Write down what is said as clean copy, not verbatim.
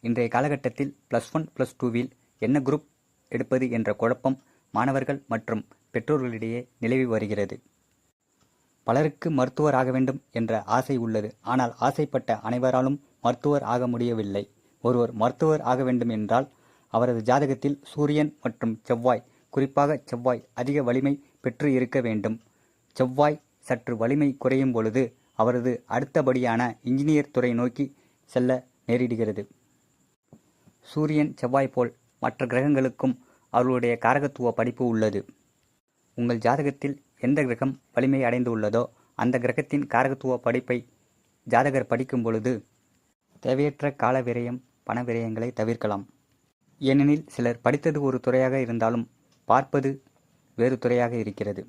இன்றைய காலகட்டத்தில் +1 +2வில் என்ன குரூப் எடுப்பது என்ற குழப்பம் மாணவர்கள் மற்றும் பெற்றோர்களிடையே நிலவி வருகிறது. பலருக்கு மருத்துவர் ஆக வேண்டும் என்ற ஆசை உள்ளது. ஆனால் ஆசைப்பட்ட அனைவராலும் மருத்துவர் ஆக முடியவில்லை. ஒருவர் மருத்துவர் ஆக வேண்டும் என்றால் அவரது ஜாதகத்தில் சூரியன் மற்றும் செவ்வாய், குறிப்பாக செவ்வாய் அதிக வலிமை பெற்று இருக்க வேண்டும். செவ்வாய் சற்று வலிமை குறையும் பொழுது அவரது அடுத்தபடியான இன்ஜினியர் துறை நோக்கி செல்ல நேரிடுகிறது. சூரியன், செவ்வாய் போல் மற்ற கிரகங்களுக்கும் அவர்களுடைய காரகத்துவ படிப்பு உள்ளது. உங்கள் ஜாதகத்தில் எந்த கிரகம் வலிமை அடைந்து உள்ளதோ அந்த கிரகத்தின் காரகத்துவ படிப்பை ஜாதகர் படிக்கும் பொழுது தேவையற்ற கால விரயம், பண விரயங்களை தவிர்க்கலாம். ஏனெனில் சிலர் படித்தது ஒரு துறையாக இருந்தாலும் பார்ப்பது வேறு துறையாக இருக்கிறது.